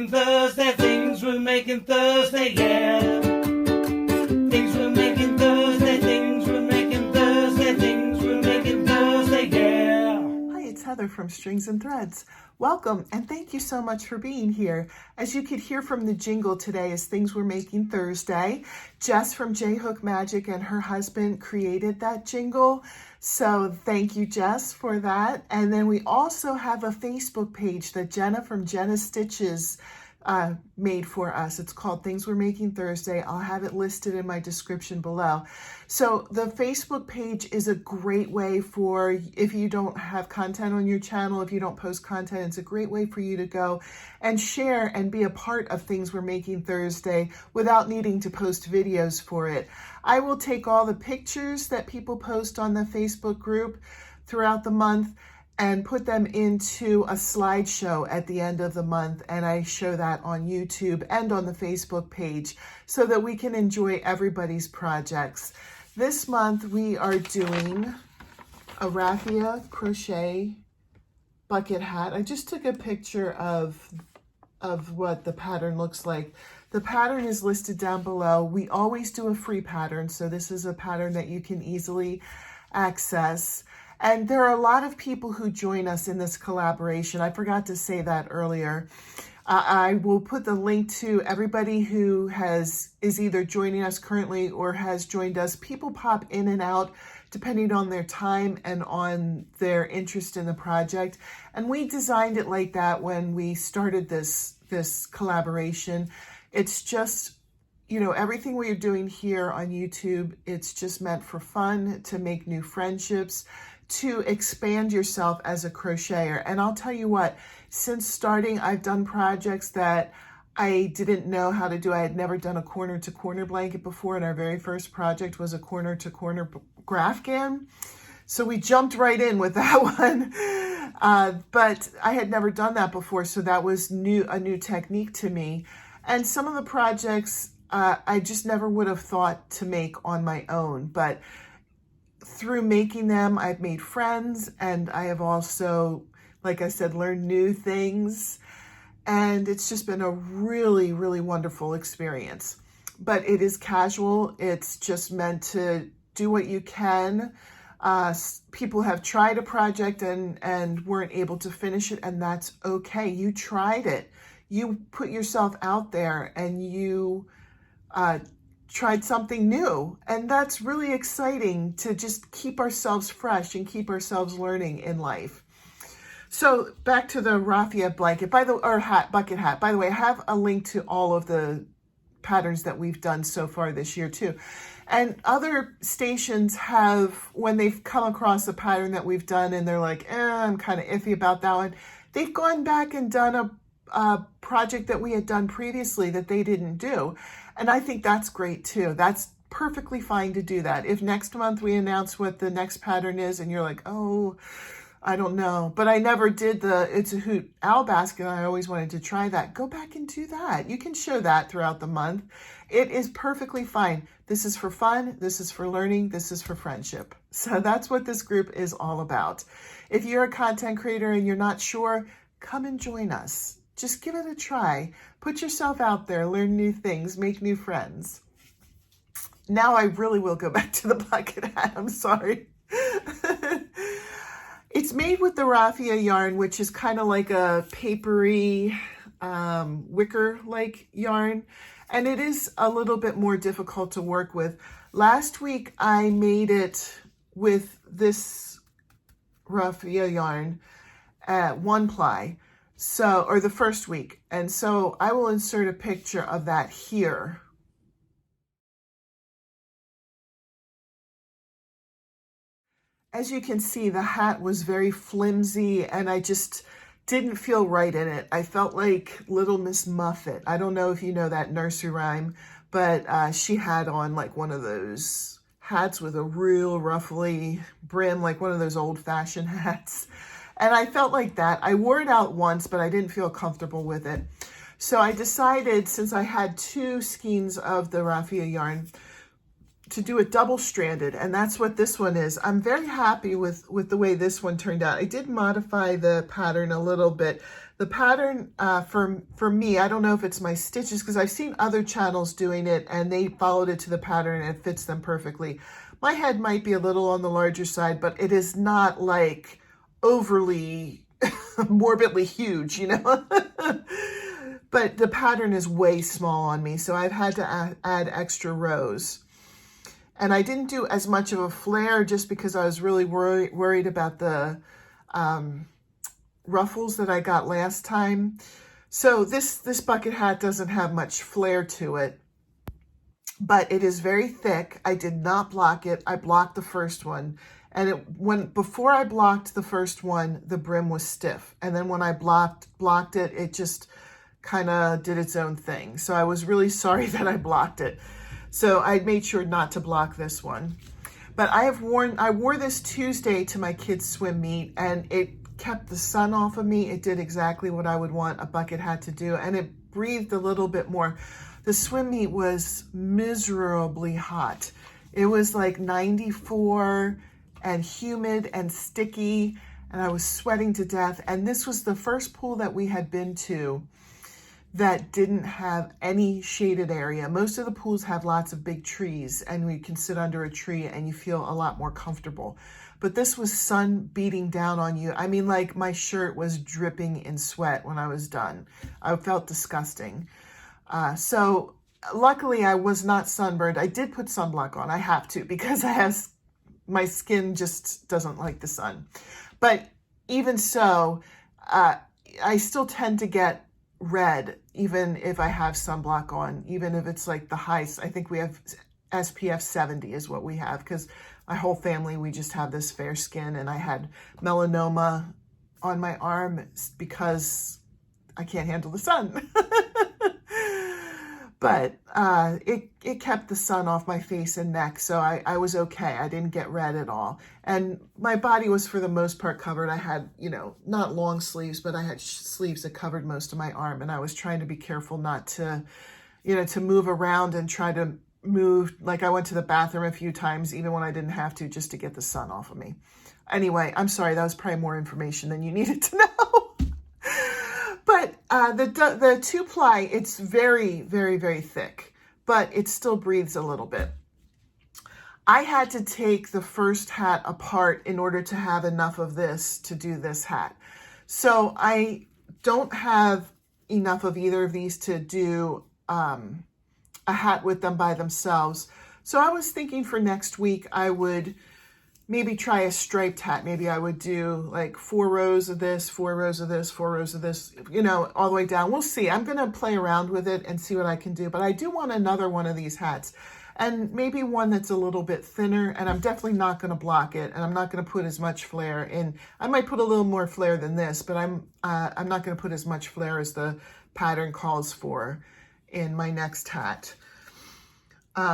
making Thursday, things we're making Thursday, yeah. Things we're making Thursday, things we're making Thursday, things we're making Thursday, yeah. Hi, it's Heather from Strings and Threads. Welcome, and thank you so much for being here. As you could hear from the jingle today is Things We're Making Thursday. Jess from J Hook Magic and her husband created that jingle. So thank you, Jess, for that. And then we also have a Facebook page that Jenna from Jenna Stitches made for us. It's called Things We're Making Thursday. I'll have it listed in my description below. So the Facebook page is a great way for, if you don't have content on your channel, if you don't post content, it's a great way for you to go and share and be a part of Things We're Making Thursday without needing to post videos for it. I will take all the pictures that people post on the Facebook group throughout the month and put them into a slideshow at the end of the month, and I show that on YouTube and on the Facebook page so that we can enjoy everybody's projects. This month we are doing a Raffia crochet bucket hat. I just took a picture of what the pattern looks like. The pattern is listed down below. We always do a free pattern, so this is a pattern that you can easily access. And there are a lot of people who join us in this collaboration. I forgot to say that earlier. I will put the link to everybody who is either joining us currently or has joined us. People pop in and out depending on their time and on their interest in the project. And we designed it like that when we started this collaboration. It's just, you know, everything we're doing here on YouTube, it's just meant for fun, to make new friendships, to expand yourself as a crocheter. And I'll tell you what, since starting, I've done projects that I didn't know how to do. I had never done a corner-to-corner blanket before, and our very first project was a corner-to-corner graphghan. So we jumped right in with that one. But I had never done that before, so that was a new technique to me. And some of the projects I just never would have thought to make on my own. But through making them, I've made friends, and I have also, like I said, learned new things. And it's just been a really, really wonderful experience. But it is casual. It's just meant to do what you can. People have tried a project and weren't able to finish it, and that's okay. You tried it. You put yourself out there, and you tried something new, and that's really exciting, to just keep ourselves fresh and keep ourselves learning in life. So back to the Raffia blanket, bucket hat. By the way, I have a link to all of the patterns that we've done so far this year too. And other stations have, when they've come across a pattern that we've done and they're like, I'm kind of iffy about that one, they've gone back and done a project that we had done previously that they didn't do. And I think that's great too. That's perfectly fine to do that. If next month we announce what the next pattern is and you're like, oh, I don't know, but I never did It's a Hoot owl basket. I always wanted to try that. Go back and do that. You can show that throughout the month. It is perfectly fine. This is for fun. This is for learning. This is for friendship. So that's what this group is all about. If you're a content creator and you're not sure, come and join us. Just give it a try. Put yourself out there, learn new things, make new friends. Now I really will go back to the bucket hat. I'm sorry. It's made with the Raffia yarn, which is kind of like a papery, wicker-like yarn. And it is a little bit more difficult to work with. Last week, I made it with this Raffia yarn at 1-ply. So, or the first week. And so I will insert a picture of that here. As you can see, the hat was very flimsy and I just didn't feel right in it. I felt like Little Miss Muffet. I don't know if you know that nursery rhyme, but she had on like one of those hats with a real ruffly brim, like one of those old-fashioned hats. And I felt like that. I wore it out once, but I didn't feel comfortable with it. So I decided, since I had 2 skeins of the Raffia yarn, to do it double-stranded, and that's what this one is. I'm very happy with the way this one turned out. I did modify the pattern a little bit. The pattern for me, I don't know if it's my stitches, because I've seen other channels doing it and they followed it to the pattern and it fits them perfectly. My head might be a little on the larger side, but it is not like overly morbidly huge, you know. But the pattern is way small on me, so I've had to add extra rows. And I didn't do as much of a flare just because I was really worried about the ruffles that I got last time. So this bucket hat doesn't have much flare to it, but it is very thick. I did not block it. I blocked the first one. And before I blocked the first one, the brim was stiff. And then when I blocked it, it just kind of did its own thing. So I was really sorry that I blocked it. So I made sure not to block this one. But I wore this Tuesday to my kids' swim meet, and it kept the sun off of me. It did exactly what I would want a bucket hat to do, and it breathed a little bit more. The swim meet was miserably hot. It was like 94 and humid and sticky, and I was sweating to death. And this was the first pool that we had been to that didn't have any shaded area. Most of the pools have lots of big trees and we can sit under a tree and you feel a lot more comfortable. But this was sun beating down on you. I mean, like my shirt was dripping in sweat when I was done. I felt disgusting. So luckily I was not sunburned. I did put sunblock on. I have to, because my skin just doesn't like the sun. But even so, I still tend to get red even if I have sunblock on, even if it's like the highs. I think we have SPF 70 is what we have, because my whole family, we just have this fair skin, and I had melanoma on my arm because I can't handle the sun. But it kept the sun off my face and neck, so I was okay. I didn't get red at all. And my body was for the most part covered. I had, you know, not long sleeves, but I had sleeves that covered most of my arm, and I was trying to be careful not to, you know, to move around and try to move. Like I went to the bathroom a few times, even when I didn't have to, just to get the sun off of me. Anyway, I'm sorry, that was probably more information than you needed to know. But the 2-ply, it's very, very, very thick, but it still breathes a little bit. I had to take the first hat apart in order to have enough of this to do this hat. So I don't have enough of either of these to do a hat with them by themselves. So I was thinking for next week, I would maybe try a striped hat. Maybe I would do like 4 rows of this, 4 rows of this, 4 rows of this, you know, all the way down. We'll see. I'm going to play around with it and see what I can do. But I do want another one of these hats, and maybe one that's a little bit thinner, and I'm definitely not going to block it, and I'm not going to put as much flare in. I might put a little more flare than this, but I'm not going to put as much flare as the pattern calls for in my next hat.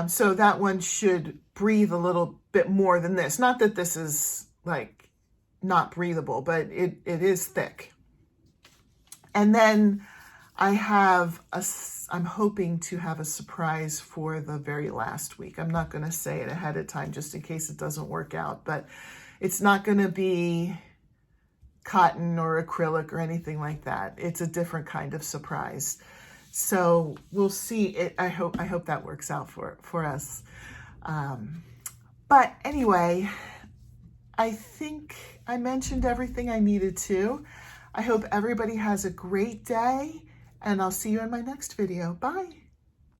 So that one should breathe a little bit more than this. Not that this is like not breathable, but it is thick. And then I'm hoping to have a surprise for the very last week. I'm not going to say it ahead of time just in case it doesn't work out, but it's not going to be cotton or acrylic or anything like that. It's a different kind of surprise. So we'll see. I hope that works out for us. But anyway, I think I mentioned everything I needed to. I hope everybody has a great day, and I'll see you in my next video. Bye.